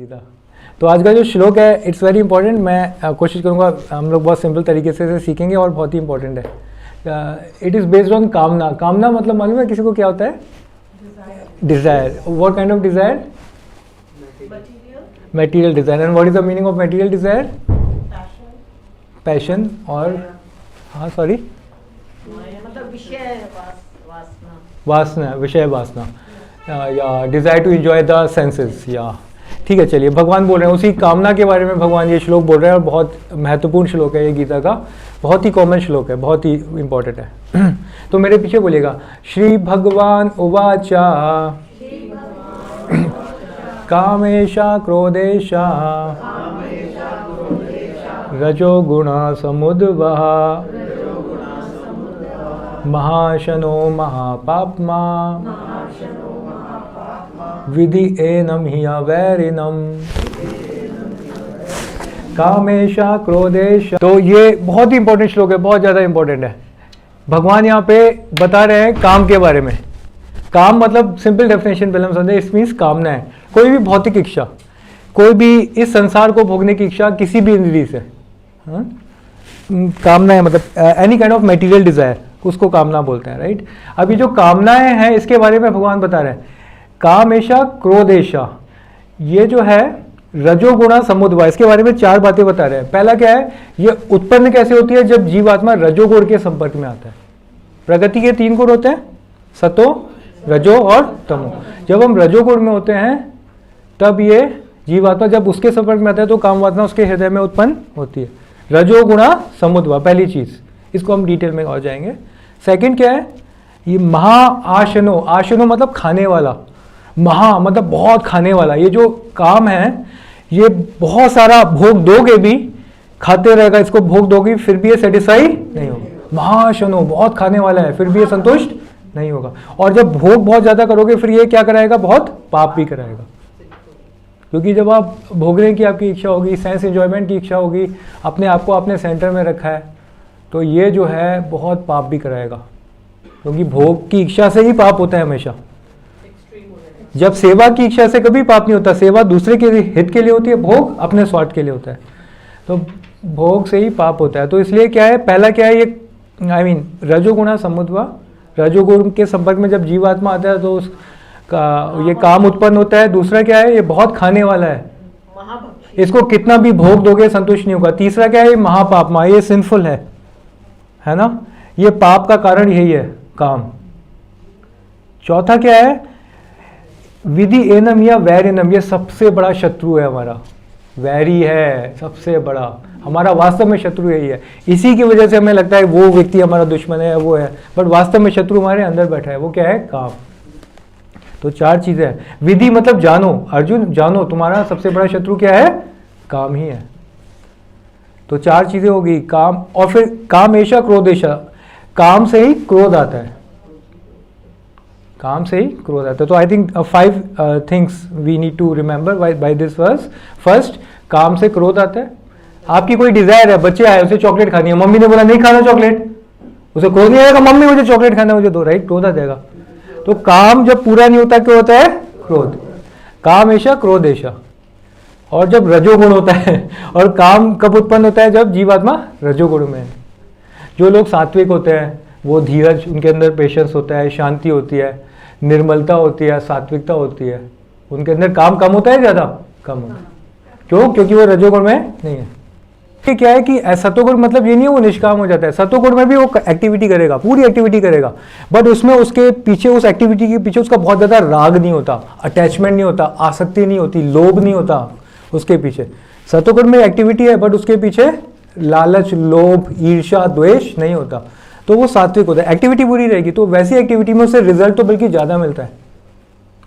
गीता। तो आज का जो श्लोक है इट्स वेरी इंपॉर्टेंट। मैं कोशिश करूँगा हम लोग बहुत सिंपल तरीके से सीखेंगे और बहुत ही इंपॉर्टेंट है। इट इज़ बेस्ड ऑन कामना। कामना मतलब मालूम है किसी को क्या होता है? Desire. What kind of desire? Material desire. And what is the meaning of material desire? Passion और हाँ सॉरी मतलब विषय वासना, विषय वासना, या desire to enjoy the senses. या ठीक है, चलिए भगवान बोल रहे हैं उसी कामना के बारे में भगवान ये श्लोक बोल रहे हैं और बहुत महत्वपूर्ण श्लोक है ये गीता का, बहुत ही कॉमन श्लोक है, बहुत ही इम्पोर्टेंट है। तो मेरे पीछे बोलिएगा, श्री भगवान उवाचा कामेशा क्रोधेशा रजोगुणा समुद्भवः महाशनो महापाप्मा विधि एनम हि अवैरिनम कामेशा क्रोधेश। तो ये बहुत ही इंपॉर्टेंट श्लोक है, बहुत ज़्यादा इंपॉर्टेंट है। भगवान यहाँ पे बता रहे हैं काम के बारे में। काम मतलब सिंपल डेफिनेशन पहले हम समझे, इस मीन्स कामना है, कोई भी भौतिक इच्छा, कोई भी इस संसार को भोगने की इच्छा किसी भी इंद्रिय से, कामना है मतलब any kind of material desire, उसको कामना बोलते हैं, राइट। अभी जो कामनाएं हैं इसके बारे में भगवान बता रहे हैं, कामेशा क्रोधेशा, ये जो है रजोगुणा समुद्भव, इसके बारे में 4 बातें बता रहे हैं। पहला क्या है, ये उत्पन्न कैसे होती है? जब जीवात्मा रजोगुण के संपर्क में आता है। प्रगति के 3 गुण होते हैं, सतो, रजो और तमो। जब हम रजोगुण में होते हैं तब ये जीवात्मा जब उसके संपर्क में आता है तो काम वासना उसके हृदय में उत्पन्न होती है। रजोगुणा समुद्भव पहली चीज, इसको हम डिटेल में और जाएंगे। सेकंड क्या है, ये महा आशनो, आशनो मतलब खाने वाला, महा मतलब बहुत खाने वाला। ये जो काम है ये बहुत सारा भोग दोगे भी, खाते रहेगा, इसको भोग दोगे फिर भी ये सेटिस्फाई नहीं होगा। महाशनो बहुत खाने वाला है फिर भी ये संतुष्ट नहीं होगा। और जब भोग बहुत ज्यादा करोगे फिर ये क्या कराएगा, बहुत पाप भी कराएगा। क्योंकि जब आप भोगने की आपकी इच्छा होगी, सेंस एंजॉयमेंट की इच्छा होगी, अपने आप को अपने सेंटर में रखा है, तो ये जो है बहुत पाप भी कराएगा। क्योंकि भोग की इच्छा से ही पाप होता है हमेशा। जब सेवा की इच्छा से कभी पाप नहीं होता, सेवा दूसरे के हित के लिए होती है, भोग अपने स्वार्थ के लिए होता है, तो भोग से ही पाप होता है। तो इसलिए क्या है, पहला क्या है, ये रजोगुणा समुद्भव, रजोगुण के संपर्क में जब जीवात्मा आता है तो उसका ये काम उत्पन्न होता है। दूसरा क्या है, ये बहुत खाने वाला है, इसको कितना भी भोग दोगे संतुष्ट नहीं होगा। तीसरा क्या है, ये महापापमा, ये सिंफुल है ना, ये पाप का कारण यही है काम। चौथा क्या है, विधि एनम या वैरिनम, ये सबसे बड़ा शत्रु है हमारा, वैरी है सबसे बड़ा, हमारा वास्तव में शत्रु यही है। इसी की वजह से हमें लगता है वो व्यक्ति हमारा दुश्मन है, वो है, बट वास्तव में शत्रु हमारे अंदर बैठा है। वो क्या है, काम। तो 4 चीजें हैं। विधि मतलब जानो, अर्जुन जानो तुम्हारा सबसे बड़ा शत्रु क्या है, काम ही है। तो 4 चीजें होगी, काम, और फिर कामेशा क्रोधेशा, काम से ही क्रोध आता है, काम से ही क्रोध आता है। तो I think 5 things we need to remember by this verse. First, काम से क्रोध आता है। आपकी कोई डिजायर है, बच्चे आए उसे चॉकलेट खानी है, मम्मी ने बोला नहीं खाना चॉकलेट, उसे क्रोध नहीं आएगा, मम्मी मुझे चॉकलेट खाना है मुझे दो, राइट, क्रोध आ जाएगा। तो काम जब पूरा नहीं होता क्या होता है, क्रोध। काम ऐसा क्रोध ऐसा। और जब रजोगुण होता है, और काम कब उत्पन्न होता है, जब जीवात्मा रजोगुण में है। जो लोग सात्विक होते हैं वो धीरज, उनके अंदर पेशेंस होता है, शांति होती है, निर्मलता होती है, सात्विकता होती है, उनके अंदर काम कम होता है, ज्यादा कम होता है। क्यों? क्योंकि वो रजोगुण में नहीं है। ये क्या है कि सतोगुण मतलब ये नहीं है वो निष्काम हो जाता है, सतोगुण में भी वो एक्टिविटी करेगा, पूरी एक्टिविटी करेगा, बट उसमें उसके पीछे, उस एक्टिविटी के पीछे उसका बहुत ज्यादा राग नहीं होता, अटैचमेंट नहीं होता, आसक्ति नहीं होती, लोभ नहीं होता उसके पीछे। सतोगुण में एक्टिविटी है बट उसके पीछे लालच, लोभ, ईर्ष्या, द्वेष नहीं होता, तो वो सात्विक होता है। एक्टिविटी पूरी रहेगी तो वैसी एक्टिविटी में उससे रिजल्ट तो बल्कि ज्यादा मिलता है,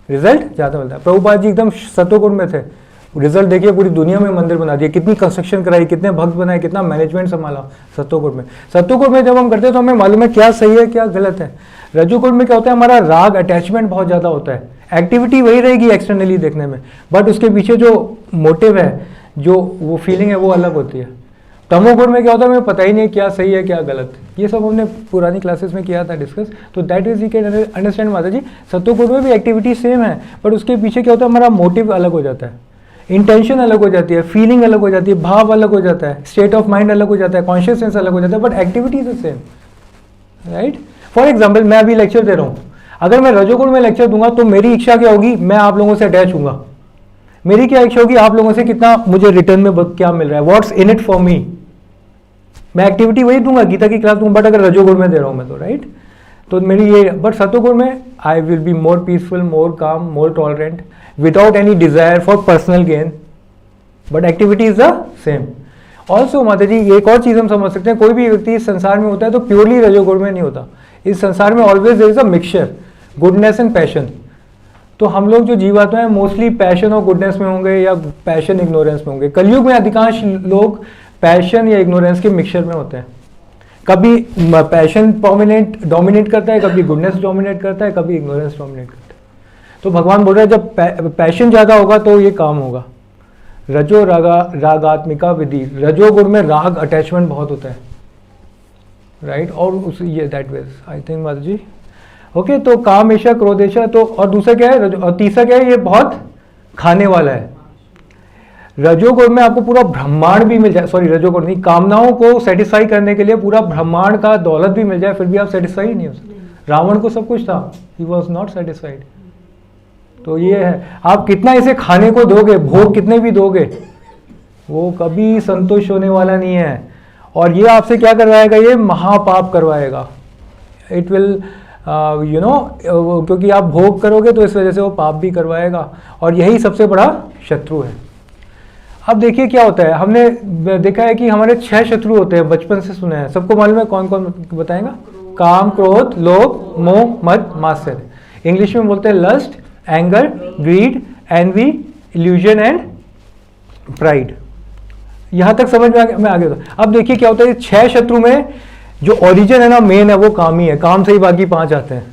रिजल्ट ज्यादा मिलता है। प्रभुपाद जी एकदम सतोगुण में थे, रिजल्ट देखिए, पूरी दुनिया में मंदिर बना दिए, कितनी कंस्ट्रक्शन कराई, कितने भक्त बनाए, कितना मैनेजमेंट संभाला सतोगुण में। सतोगुण में जब हम करते हैं तो हमें मालूम है क्या सही है क्या गलत है। रजोगुण में क्या होता है, हमारा राग, अटैचमेंट बहुत ज्यादा होता है, एक्टिविटी वही रहेगी एक्सटर्नली देखने में, बट उसके पीछे जो मोटिव है, जो वो फीलिंग है वो अलग होती है। तमोगुण में क्या होता है, हमें पता ही नहीं क्या सही है क्या गलत, ये सब हमने पुरानी क्लासेस में किया था डिस्कस, तो that is you can understand माता जी। सतोगुण में भी एक्टिविटी सेम है बट उसके पीछे क्या होता है, हमारा मोटिव अलग हो जाता है। इंटेंशन अलग हो जाती है, फीलिंग अलग हो जाती है, भाव अलग हो जाता है, स्टेट ऑफ माइंड अलग हो जाता है, कॉन्शियसनेस अलग हो जाता है, but activity is the same, right. For example मैं अभी लेक्चर दे रहा हूँ, अगर मैं रजोगुण में लेक्चर दूंगा तो मेरी इच्छा क्या होगी, मैं आप लोगों से अटैच हूँगा। मेरी क्या इच्छा होगी, आप लोगों से कितना मुझे रिटर्न में क्या मिल रहा है, what's in it for me. मैं एक्टिविटी वही दूंगा, गीता की क्लास दूंगा, बट अगर रजोगुण में दे रहा हूँ मैं तो, राइट। तो मेरी ये, बट सत्वगुण में I will be more peaceful, more calm, more tolerant, without any desire for personal gain, but activity is the same. Also माता जी एक और चीज हम समझ सकते हैं, कोई भी व्यक्ति इस संसार में होता है तो प्योरली रजोगुण में नहीं होता। इस संसार में always there is a mixture, goodness and passion. तो हम लोग जो जीवात्मा है मोस्टली पैशन और गुडनेस में होंगे या पैशन इग्नोरेंस में होंगे। कलयुग में अधिकांश लोग पैशन या इग्नोरेंस के मिक्सचर में होते हैं। कभी पैशन डोमिनेट करता है, कभी गुडनेस डोमिनेट करता है, कभी इग्नोरेंस डोमिनेट करता है। तो भगवान बोल रहे हैं जब पैशन ज़्यादा होगा तो ये काम होगा। रजो रागात्मिका विधि, रजोगुण में राग अटैचमेंट बहुत होता है, राइट। और उस ये दैट वेज आई थिंक माता जी, ओके। तो कामेशा क्रोधेशा, तो और दूसरा क्या है, और तीसरा क्या है, ये बहुत खाने वाला है। रजोगुण में आपको पूरा ब्रह्मांड भी मिल जाए, सॉरी रजोगुण नहीं, कामनाओं को सेटिस्फाई करने के लिए पूरा ब्रह्मांड का दौलत भी मिल जाए, फिर भी आप सेटिस्फाई ही नहीं हो सकते। रावण को सब कुछ था, ही वॉज नॉट सेटिस्फाइड। तो ये है, आप कितना इसे खाने को दोगे, भोग कितने भी दोगे, वो कभी संतुष्ट होने वाला नहीं है। और ये आपसे क्या करवाएगा, ये महापाप करवाएगा। इट विल क्योंकि आप भोग करोगे तो इस वजह से वो पाप भी करवाएगा, और यही सबसे बड़ा शत्रु है। अब देखिए क्या होता है, हमने देखा है कि हमारे 6 शत्रु होते हैं, बचपन से सुना है, सबको मालूम है कौन कौन बताएगा। काम, क्रोध, लोभ, मोह, मद, मात्सर्य। इंग्लिश में बोलते हैं lust, anger, greed, envy, illusion and pride. यहां तक समझ में आ गया, मैं आगे तो अब देखिए क्या होता है, 6 शत्रु में जो ओरिजिन है ना, मेन है, वो काम ही है। काम से ही बाकी 5 आते हैं।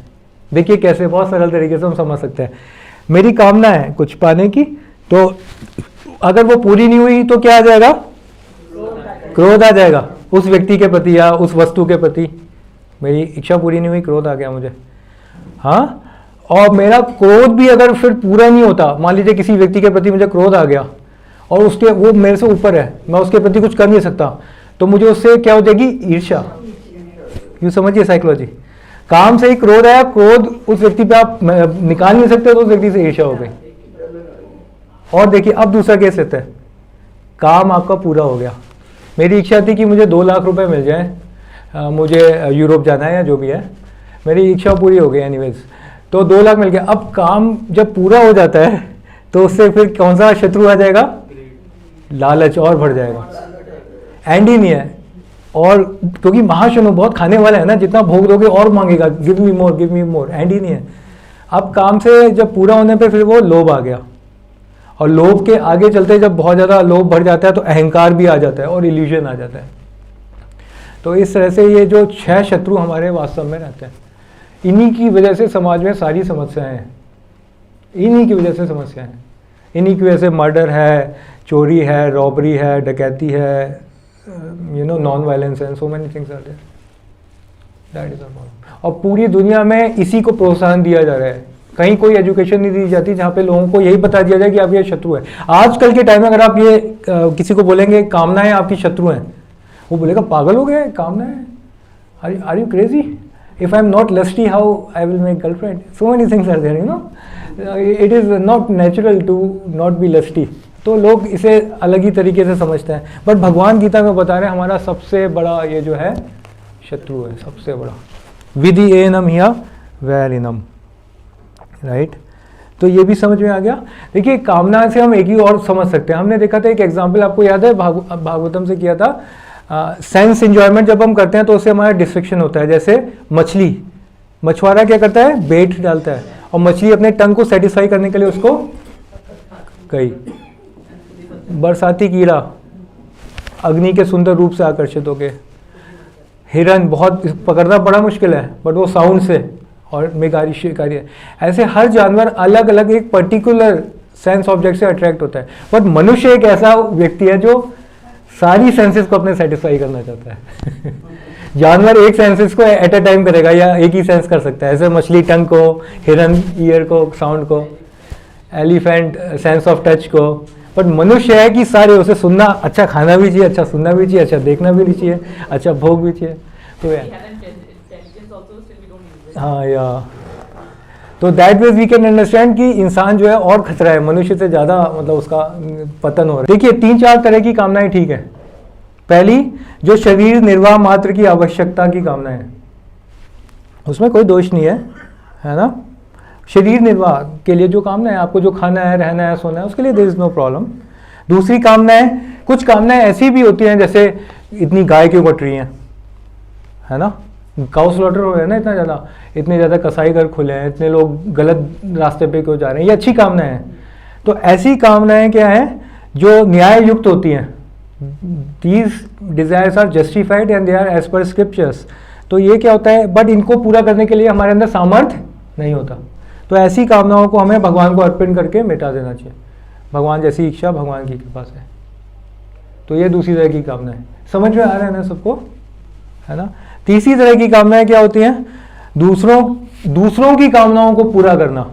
देखिए कैसे, बहुत सरल तरीके से हम समझ सकते हैं। मेरी कामना है कुछ पाने की, तो अगर वो पूरी नहीं हुई तो क्या आ जाएगा, क्रोध आ जाएगा उस व्यक्ति के प्रति या उस वस्तु के प्रति। मेरी इच्छा पूरी नहीं हुई, क्रोध आ गया मुझे, हाँ। और मेरा क्रोध भी अगर फिर पूरा नहीं होता, मान लीजिए किसी व्यक्ति के प्रति मुझे क्रोध आ गया और उसके वो मेरे से ऊपर है, मैं उसके प्रति कुछ कर नहीं सकता, तो मुझे उससे क्या हो जाएगी, ईर्ष्या। यूँ समझिए साइकोलॉजी। काम से ही क्रोध आया, क्रोध उस व्यक्ति पे आप निकाल नहीं सकते, तो उस व्यक्ति से ईर्ष्या हो गई। और देखिए अब दूसरा केस लेते हैं, काम आपका पूरा हो गया, मेरी इच्छा थी कि मुझे 2 लाख रुपए मिल जाए, मुझे यूरोप जाना है या जो भी है, मेरी इच्छा पूरी हो गई एनीवेज, तो 2 लाख मिल गया। अब काम जब पूरा हो जाता है तो उससे फिर कौन सा शत्रु आ जाएगा, लालच, और बढ़ जाएगा, एंड ही नहीं है। और क्योंकि महाशनु बहुत खाने वाला है ना, जितना भोग दोगे और मांगेगा, give me more, and he नहीं है। अब काम से जब पूरा होने पे फिर वो लोभ आ गया, और लोभ के आगे चलते जब बहुत ज़्यादा लोभ बढ़ जाता है तो अहंकार भी आ जाता है और इल्यूजन आ जाता है। तो इस तरह से ये जो 6 शत्रु हमारे वास्तव में रहते हैं, इन्हीं की वजह से समाज में सारी समस्याएं हैं, इन्हीं की वजह से समस्याएं हैं, इन्हीं की वजह से मर्डर है, चोरी है, रॉबरी है, डकैती है, non violence and so many things are there, that is a problem. और पूरी दुनिया में इसी को प्रोत्साहन दिया जा रहा है। कहीं कोई एजुकेशन नहीं दी जाती जहाँ पे लोगों को यही बता दिया जाए कि आप ये शत्रु है। आजकल के टाइम में अगर आप ये किसी को बोलेंगे कामनाएं आपकी शत्रु हैं, वो बोलेगा पागल हो गए, कामनाएं, are you crazy, if I am not lusty how I will make girlfriend, so many things are there, it is not natural to not be lusty. तो लोग इसे अलग ही तरीके से समझते हैं, बट भगवान गीता में बता रहे हैं हमारा सबसे बड़ा ये जो है शत्रु है, सबसे बड़ा। विधि एनम हिया वैरिनम, राइट। तो ये भी समझ में आ गया। देखिए कामना से हम एक ही और समझ सकते हैं, हमने देखा था एक एग्जाम्पल, आपको याद है भागवतम से किया था, सेंस इंजॉयमेंट जब हम करते हैं तो उससे हमारा डिस्ट्रैक्शन होता है। जैसे मछली, मछुआरा क्या करता है, बेट डालता है, और मछली अपने टंग को सेटिस्फाई करने के लिए उसको गई। बरसाती कीड़ा अग्नि के सुंदर रूप से आकर्षित हो गए। हिरन बहुत पकड़ना बड़ा मुश्किल है, बट वो साउंड से, और मेघारी शिकारी है। ऐसे हर जानवर अलग अलग एक पर्टिकुलर सेंस ऑब्जेक्ट से अट्रैक्ट होता है, बट मनुष्य एक ऐसा व्यक्ति है जो सारी सेंसेस को अपने सेटिस्फाई करना चाहता है। जानवर एक सेंसेस को एट अ टाइम करेगा या एक ही सेंस कर सकता है, ऐसे मछली टंग को, हिरन ईयर को, साउंड को, एलिफेंट सेंस ऑफ टच को, बट मनुष्य है कि सारे, उसे सुनना, अच्छा खाना भी चाहिए, अच्छा सुनना भी चाहिए, अच्छा देखना भी नहीं चाहिए, अच्छा भोग भी चाहिए। तो हाँ या तो that way we can understand कि इंसान जो है और खतरा है, मनुष्य से ज़्यादा मतलब उसका पतन हो रहा है। देखिए 3-4 तरह की कामनाएं ठीक है। पहली, जो शरीर निर्वाह मात्र की आवश्यकता की कामना है, उसमें कोई दोष नहीं है ना। शरीर निर्वाह के लिए जो कामना है, आपको जो खाना है, रहना है, सोना है, उसके लिए देयर इज नो प्रॉब्लम। दूसरी कामनाएं, कुछ कामनाएं ऐसी भी होती हैं, जैसे इतनी गाय क्यों कट रही हैं, है ना, काउ स्लॉटर हो रहा है ना इतना ज़्यादा, इतने ज़्यादा कसाई घर खुले हैं, इतने लोग गलत रास्ते पे क्यों जा रहे हैं, ये अच्छी कामनाएं हैं। तो ऐसी कामनाएं क्या हैं जो न्याय युक्त होती हैं। These desires are justified and they are as per scriptures. तो ये क्या होता है, बट इनको पूरा करने के लिए हमारे अंदर सामर्थ्य नहीं होता। तो ऐसी कामनाओं को हमें भगवान को अर्पण करके मिटा देना चाहिए। भगवान जैसी इच्छा भगवान की कृपा से। तो ये दूसरी तरह की कामना है। समझ में आ रहा है ना सबको, है ना। तीसरी तरह की कामनाएं क्या होती हैं, दूसरों की कामनाओं को पूरा करना,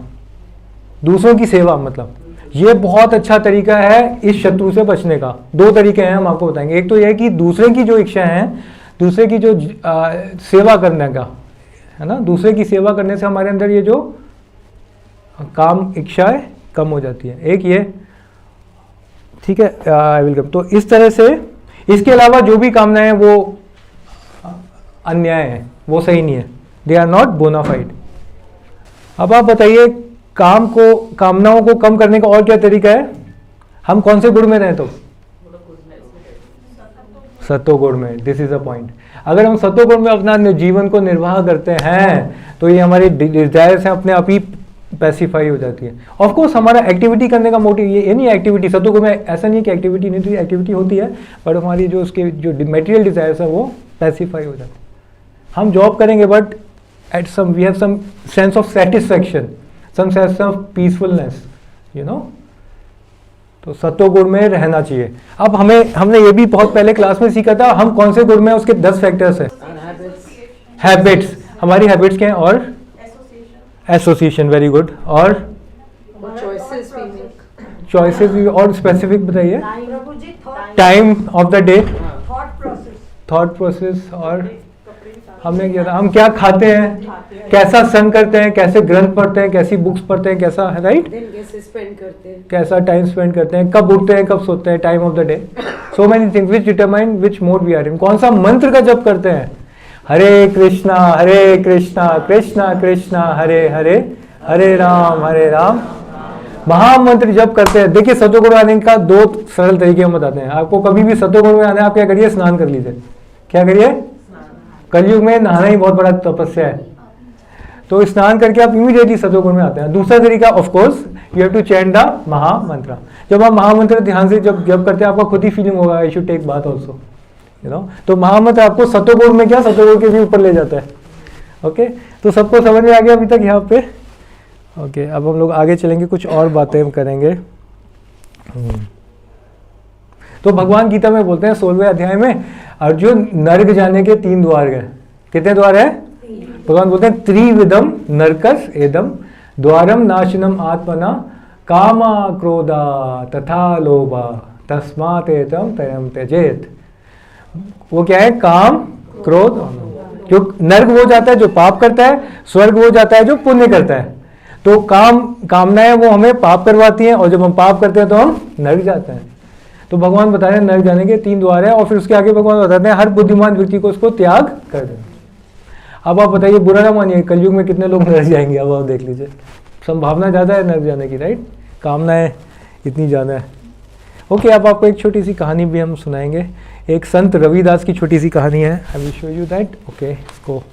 दूसरों की सेवा। मतलब ये बहुत अच्छा तरीका है इस शत्रु से बचने का। 2 तरीके हैं, हम आपको बताएंगे। एक तो यह है कि दूसरे की जो इच्छा है, दूसरे की जो सेवा करने का, है ना, दूसरे की सेवा करने से हमारे अंदर ये जो काम इच्छाएं कम हो जाती है। एक ये, ठीक है, आई विल कम। तो इस तरह से, इसके अलावा जो भी कामनाएं हैं वो अन्याय है, वो सही नहीं है, दे आर नॉट बोनाफाइड। अब आप बताइए, कामनाओं को कम करने का और क्या तरीका है। हम कौन से गुण में रहें तो सत्व गुण में। This is a point. अगर हम सत्व गुण में अपना जीवन को निर्वाह करते हैं तो ये हमारी डिजायर्स हैं अपने आप ही पैसिफाई हो जाती है। ऑफ कोर्स हमारा एक्टिविटी करने का मोटिव ये नहीं, एक्टिविटी सत्व गुण में ऐसा नहीं है कि एक्टिविटी नहीं, तो एक्टिविटी होती है, पर हमारी जो उसके जो मटेरियल डिजायर्स है वो पैसिफाई हो जाती है। हम जॉब करेंगे but at some we have some sense of satisfaction, some sense of peacefulness, you know. तो सत्व गुण में रहना चाहिए। अब हमने ये भी बहुत पहले क्लास में सीखा था, हम कौन से गुण में, उसके 10 फैक्टर्स हैं। हैबिट्स, हमारी हैबिट्स क्या हैं, और एसोसिएशन, वेरी गुड। और चॉइसेस भी, और स्पेसिफिक बताइए। Time of the day, thought process, और हमने किया था, हम क्या खाते हैं, कैसा संग करते हैं, कैसे ग्रंथ पढ़ते हैं, कैसी बुक्स पढ़ते हैं, कैसा है, राइट, कैसा टाइम स्पेंड करते हैं, कब उठते हैं, कब सोते हैं, time of the day, so many things which determine which mode we are in. कौन सा मंत्र का जप करते हैं, हरे कृष्णा कृष्णा कृष्णा हरे हरे, हरे राम महामंत्र जप करते हैं। देखिए सत्वगुण आने का 2 सरल तरीके हम बताते हैं आपको। कभी भी सत्वगुण में आने आप क्या करिए, स्नान कर लीजिए। क्या करिए, कलयुग में नहाना ही बहुत बड़ा तपस्या है, तो स्नान करके आप इमीडिएटली सत्वगुण में आते हैं। दूसरा तरीका, of course you have to chant the mahamantra. जब आप महामंत्र ध्यान से जब करते हैं, आपको खुद ही फीलिंग होगा I should take bath also, you know. तो महामंत्र आपको सत्वगुण में क्या, सत्वगुण के भी ऊपर ले जाता है। ओके, तो सबको समझ में आ गया अभी तक यहाँ पे। ओके, अब हम लोग आगे चलेंगे, कुछ और बातें हम करेंगे। तो भगवान गीता में बोलते हैं 16वें अध्याय में, अर्जुन नर्क जाने के 3 द्वार गए। कितने द्वार है, भगवान बोलते हैं त्रिविधम नरकस एदम द्वारम नाशनम आत्मना कामा क्रोधा तथा लोभा तस्मात् एतम त्रयम त्यजेत। वो क्या है, काम, क्रोध। जो नर्क वो जाता है जो पाप करता है, स्वर्ग वो जाता है जो पुण्य करता है। तो कामनाएं वो हमें पाप करवाती हैं, और जब हम पाप करते हैं तो हम नर्क जाते हैं। तो भगवान बता रहे हैं नर्क जाने के 3 द्वार है, और फिर उसके आगे भगवान बताते हैं हर बुद्धिमान व्यक्ति को उसको त्याग कर देना। अब आप बताइए, बुरा ना मानिए, कलयुग में कितने लोग नर्क जाएंगे, अब आप देख लीजिए। संभावना ज़्यादा है नर्क जाने की, राइट, कामनाएं इतनी ज़्यादा है। ओके, अब आपको एक छोटी सी कहानी भी हम सुनाएंगे। एक संत रविदास की छोटी सी कहानी है, I will show you that. Okay, इसको,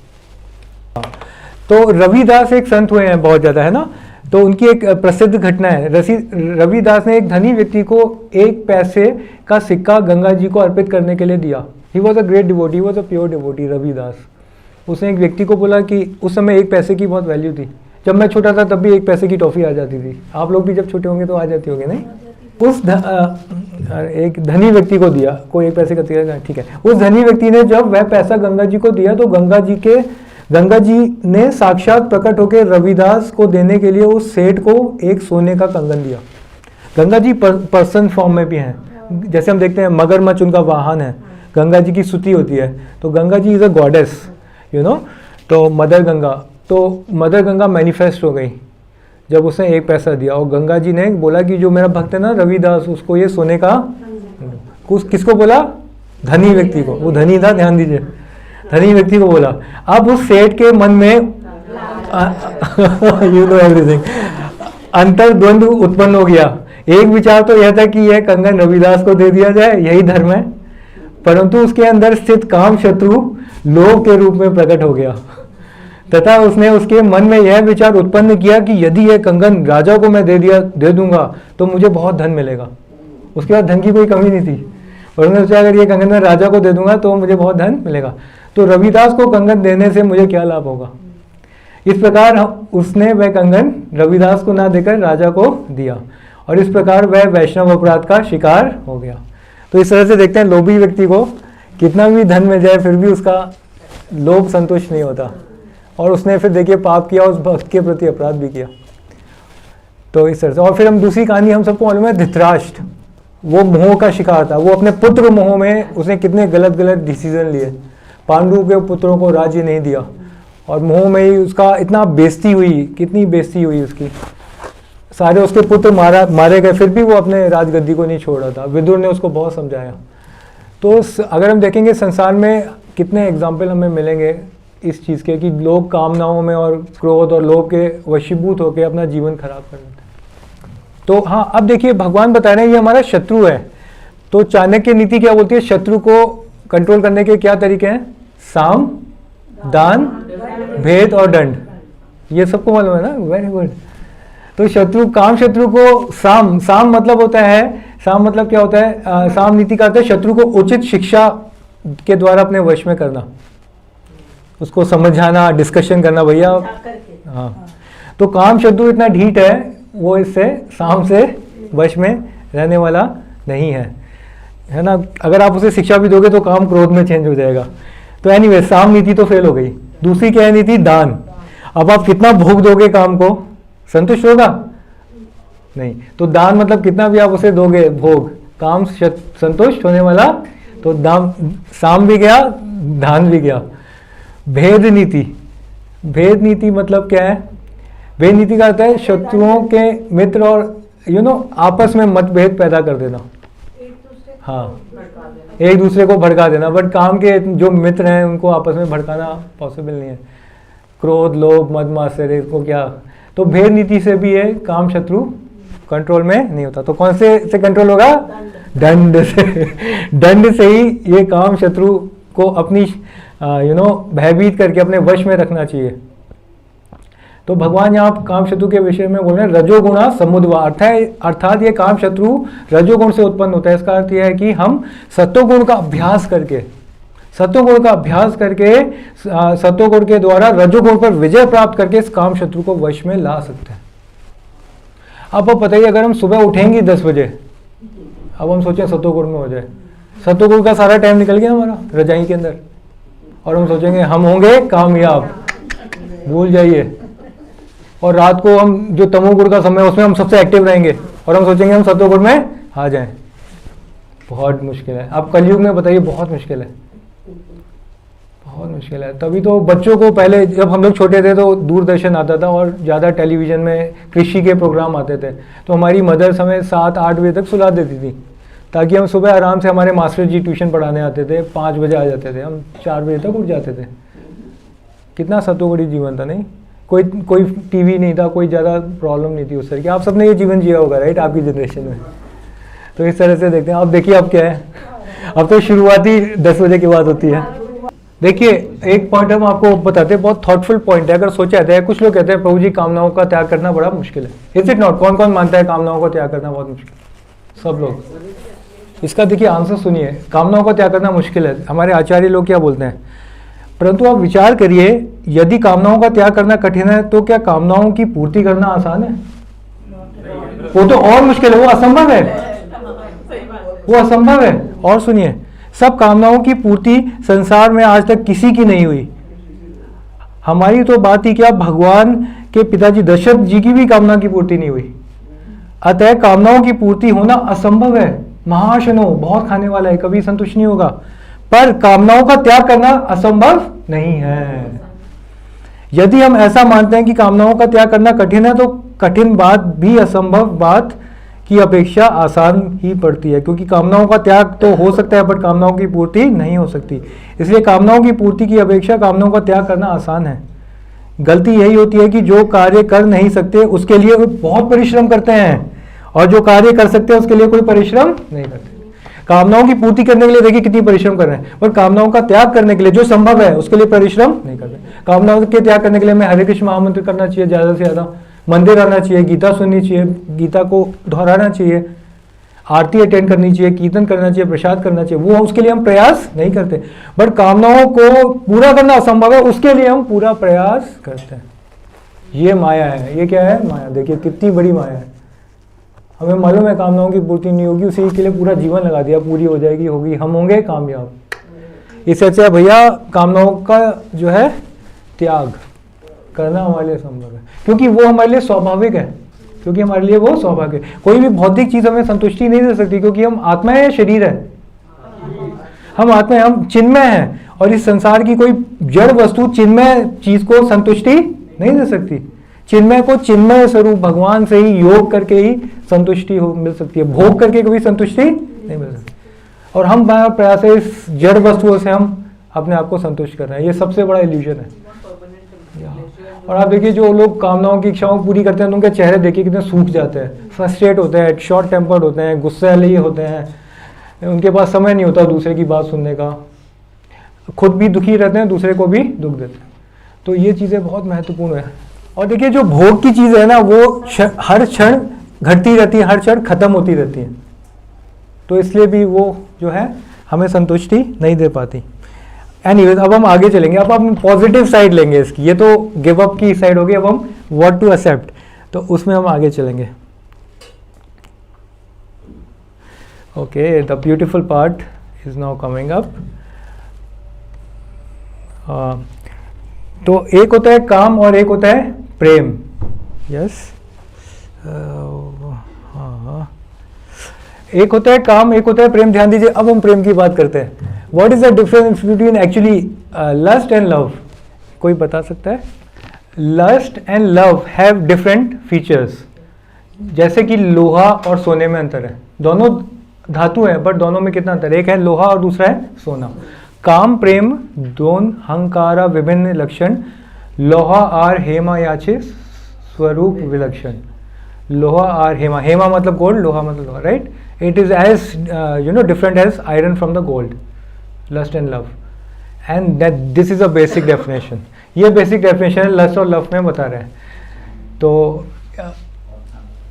तो रविदास एक संत हुए हैं बहुत ज़्यादा, है ना। तो उनकी एक प्रसिद्ध घटना है, रविदास ने एक धनी व्यक्ति को 1 पैसे का सिक्का गंगा जी को अर्पित करने के लिए दिया। He was a great devotee, was a pure devotee Ravidas. उसने एक व्यक्ति को बोला कि उस समय 1 पैसे की बहुत वैल्यू थी। जब मैं छोटा था तब भी 1 पैसे की टॉफ़ी आ जाती थी। आप लोग भी जब छोटे होंगे तो आ जाती होगी, नहीं। एक धनी व्यक्ति को दिया, कोई 1 पैसे का दिया, ठीक है। उस धनी व्यक्ति ने जब वह पैसा गंगा जी को दिया तो गंगा जी ने साक्षात प्रकट होकर रविदास को देने के लिए उस सेठ को एक सोने का कंगन दिया। गंगा जी पर्सन फॉर्म में भी हैं। जैसे हम देखते हैं मगरमच्छ उनका वाहन है, गंगा जी की स्तुति होती है, तो Ganga ji is a goddess, you know. तो मदर गंगा मैनिफेस्ट हो गई जब उसने 1 पैसा दिया, और गंगा जी ने बोला कि जो मेरा भक्त है ना रविदास, उसको ये सोने का, किसको बोला? धनी व्यक्ति को। वो धनी था, ध्यान दीजिए, धनी व्यक्ति को बोला। अब उस सेठ के मन में यू नो एवरीथिंग, अंतर्द्वंद उत्पन्न हो गया। एक विचार तो यह था कि यह कंगन रविदास को दे दिया जाए, यही धर्म है, परंतु उसके अंदर स्थित काम शत्रु लोभ के रूप में प्रकट हो गया, तथा उसने उसके मन में यह विचार उत्पन्न किया कि यदि यह कंगन राजा को मैं दे दूंगा तो मुझे बहुत धन मिलेगा। उसके बाद धन की कोई कमी नहीं थी, और उसने सोचा अगर ये कंगन मैं राजा को दे दूंगा तो मुझे बहुत धन मिलेगा, तो रविदास को कंगन देने से मुझे क्या लाभ होगा। इस प्रकार उसने वह कंगन रविदास को ना देकर राजा को दिया, और इस प्रकार वह वैष्णव अपराध का शिकार हो गया। तो इस तरह से देखते हैं लोभी व्यक्ति को कितना भी धन मिल जाए फिर भी उसका लोभ संतुष्ट नहीं होता, और उसने फिर देखिए पाप किया, उस भक्त के प्रति अपराध भी किया। तो इस तरह से, और फिर हम दूसरी कहानी हम सबको मालूम है, धृतराष्ट्र, वो मोह का शिकार था। वो अपने पुत्र मोह में उसने कितने गलत गलत डिसीजन लिए, पांडु के पुत्रों को राज्य नहीं दिया, और मोह में ही उसका इतना बेइज्जती हुई, कितनी बेइज्जती हुई उसकी, सारे उसके पुत्र मारे गए, फिर भी वो अपने राजगद्दी को नहीं छोड़ रहा था। विदुर ने उसको बहुत समझाया। तो अगर हम देखेंगे संसार में कितने एग्जाम्पल हमें मिलेंगे इस चीज़ के कि लोग कामनाओं में और क्रोध और लोभ के वशीभूत होकर अपना जीवन खराब कर लेते हैं। तो हाँ, अब देखिए भगवान बता रहे हैं ये हमारा शत्रु है। तो चाणक्य नीति क्या बोलती है? शत्रु को कंट्रोल करने के क्या तरीके हैं? साम, दान, भेद और दंड। ये सबको मालूम है ना? Very good. तो काम शत्रु को साम मतलब होता है, साम मतलब क्या होता है? साम नीति का अर्थ है शत्रु को उचित शिक्षा के द्वारा अपने वश में करना, उसको समझाना, डिस्कशन करना। भैया हाँ, तो काम शत्रु इतना ढीठ है, वो इससे साम से वश में रहने वाला नहीं है ना। अगर आप उसे शिक्षा भी दोगे तो काम क्रोध में चेंज हो जाएगा। तो एनीवे साम नीति तो फेल हो गई। दूसरी क्या है नीति? दान। अब आप कितना भोग दोगे काम को, संतुष्ट होगा? नहीं। तो दान मतलब कितना भी आप उसे दोगे भोग, काम संतुष्ट होने वाला, तो दान, साम भी गया, दान भी गया। भेद नीति मतलब क्या है? भेद नीति का अर्थ है शत्रुओं के मित्र और आपस में मतभेद पैदा कर देना। हाँ, एक दूसरे को भड़का देना, बट काम के जो मित्र हैं उनको आपस में भड़काना पॉसिबल नहीं है। क्रोध, लोभ, मद, मात्सर्य, इसको क्या, तो भेद नीति से भी ये काम शत्रु कंट्रोल में नहीं होता। तो कौन से कंट्रोल होगा? दंड से। दंड से ही ये काम शत्रु को अपनी भयभीत करके अपने वश में रखना चाहिए। तो भगवान यहाँ काम शत्रु के विषय में बोल रहे हैं रजोगुणा समुद्वा, अर्थात ये काम शत्रु रजोगुण से उत्पन्न होता है। इसका अर्थ यह है कि हम सत्वगुण का अभ्यास करके सत्वगुण के द्वारा रजोगुण पर विजय प्राप्त करके इस काम शत्रु को वश में ला सकते हैं। अब आप बताइए, अगर हम सुबह उठेंगे 10 बजे, अब हम सोचें सत्वगुण में हो जाए, सत्वगुण का सारा टाइम निकल गया हमारा रजाई के अंदर, और हम सोचेंगे हम होंगे कामयाब, भूल जाइए। और रात को हम जो तमोगुण का समय है उसमें हम सबसे एक्टिव रहेंगे, और हम सोचेंगे हम सत्वगुण में आ जाएं। बहुत मुश्किल है। अब कलयुग में बताइए, बहुत मुश्किल है, बहुत मुश्किल है। तभी तो बच्चों को, पहले जब हम लोग छोटे थे तो दूरदर्शन आता था और ज़्यादा टेलीविज़न में कृषि के प्रोग्राम आते थे, तो हमारी मदर्स हमें 7-8 बजे तक सुला देती थी, ताकि हम सुबह आराम से, हमारे मास्टर जी ट्यूशन पढ़ाने आते थे, 5 बजे आ जाते थे, हम 4 बजे तक उठ जाते थे। कितना सत्वगुणी जीवन था, नहीं? कोई टीवी नहीं था, कोई ज़्यादा प्रॉब्लम नहीं थी उस तरह की। आप सबने ये जीवन जिया होगा, राइट, आपकी जनरेशन में। तो इस तरह से देखते हैं। अब देखिए अब क्या है, अब तो शुरुआती 10 बजे की बात होती है। देखिए एक पॉइंट हम आपको बताते हैं, बहुत थॉटफुल पॉइंट है। अगर सोचा जाता है, कुछ लोग कहते हैं प्रभु जी कामनाओं का त्याग करना बड़ा मुश्किल है। Is it not? कौन कौन मानता है कामनाओं का त्याग करना बहुत मुश्किल? सब लोग। इसका देखिए आंसर सुनिए, कामनाओं का त्याग करना मुश्किल है। हमारे आचार्य लोग क्या बोलते हैं? परंतु आप विचार करिए, यदि कामनाओं का त्याग करना कठिन है तो क्या कामनाओं की पूर्ति करना आसान है? वो तो और मुश्किल है, वो असंभव है, वो असंभव है। और सुनिए, सब कामनाओं की पूर्ति संसार में आज तक किसी की नहीं हुई। हमारी तो बात ही क्या, भगवान के पिताजी दशरथ जी की भी कामना की पूर्ति नहीं हुई। अतः कामनाओं की पूर्ति होना असंभव है। महाशनो, बहुत खाने वाला है, कभी संतुष्ट नहीं होगा। पर कामनाओं का त्याग करना असंभव नहीं है। यदि हम ऐसा मानते हैं कि कामनाओं का त्याग करना कठिन है, तो कठिन बात भी असंभव बात की अपेक्षा आसान ही पड़ती है, क्योंकि कामनाओं का त्याग तो हो सकता है, बट कामनाओं की पूर्ति नहीं हो सकती। इसलिए कामनाओं की पूर्ति की अपेक्षा कामनाओं का त्याग करना आसान है। गलती यही होती है कि जो कार्य कर नहीं सकते उसके लिए बहुत परिश्रम करते हैं, और जो कार्य कर सकते हैं उसके लिए कोई परिश्रम नहीं करते। कामनाओं की पूर्ति करने के लिए देखिए कितनी परिश्रम कर रहे हैं, पर कामनाओं का त्याग करने के लिए जो संभव है उसके लिए परिश्रम नहीं करते। कामनाओं के त्याग करने के लिए हमें हरे कृष्ण महामंत्र करना चाहिए, ज़्यादा से ज़्यादा मंदिर आना चाहिए, गीता सुननी चाहिए, गीता को दोहराना चाहिए, आरती अटेंड करनी चाहिए, कीर्तन करना चाहिए, प्रसाद करना चाहिए। वो उसके लिए हम प्रयास नहीं करते। बट कामनाओं को पूरा करना असंभव है, उसके लिए हम पूरा प्रयास करते हैं। ये माया है। ये क्या है? माया। देखिए कितनी बड़ी माया है। हमें मालूम है कामनाओं की पूर्ति नहीं होगी, उसी के लिए पूरा जीवन लगा दिया, पूरी हो जाएगी, होगी, हम होंगे कामयाब। इससे अच्छा भैया कामनाओं का जो है त्याग करना हमारे लिए संभव है, क्योंकि वो हमारे लिए स्वाभाविक है। क्योंकि हमारे लिए वो स्वाभाविक है। कोई भी भौतिक चीज हमें संतुष्टि नहीं दे सकती, क्योंकि हम आत्मा है या शरीर है? हम आत्मा है, हम चिन्मय हैं, और इस संसार की कोई जड़ वस्तु चिन्मय चीज को संतुष्टि नहीं दे सकती। चिन्मय को चिन्मय स्वरूप भगवान से ही योग करके ही संतुष्टि हो मिल सकती है, भोग करके कभी संतुष्टि नहीं मिल सकती। और हम प्रयास है इस जड़ वस्तुओं से हम अपने आप को संतुष्ट कर रहे हैं। ये सबसे बड़ा इल्यूजन है। और आप देखिए जो लोग कामनाओं की इच्छाओं पूरी करते हैं तो उनके चेहरे देखिए कितने सूख जाते हैं, फ्रस्ट्रेट होते हैं, शॉर्ट टेम्पर्ड होते हैं, गुस्से वाले होते हैं, उनके पास समय नहीं होता दूसरे की बात सुनने का, खुद भी दुखी रहते हैं, दूसरे को भी दुख देते हैं। तो ये चीज़ें बहुत महत्वपूर्ण है। और देखिए जो भोग की चीज़ है ना, वो हर क्षण घटती रहती है, हर क्षण खत्म होती रहती है। तो इसलिए भी वो जो है हमें संतुष्टि नहीं दे पाती। एनीवेज, अब हम आगे चलेंगे। अब हम पॉजिटिव साइड लेंगे इसकी। ये तो गिव अप की साइड होगी, अब हम व्हाट टू एक्सेप्ट, तो उसमें हम आगे चलेंगे। Okay, the beautiful part is now coming up. तो एक होता है काम और एक होता है प्रेम। यस, हाँ, एक होता है काम, एक होता है प्रेम। ध्यान दीजिए, अब हम प्रेम की बात करते हैं। What is the difference between actually lust and love? कोई बता सकता है? Lust and love have different features. जैसे कि लोहा और सोने में अंतर है। दोनों धातु है, बट दोनों में कितना अंतर है? एक है लोहा और दूसरा है सोना। काम प्रेम दोन हंकारा विभिन्न लक्षण, लोहा आर हेमा याचे स्वरूप विलक्षण। लोहा आर हेमा, हेमा मतलब गोल्ड, लोहा मतलब लोहा, right? It is as different as iron from the gold. Lust and love, and that this is a basic definition. ये बेसिक डेफिनेशन लस्ट और लव में बता रहे हैं। तो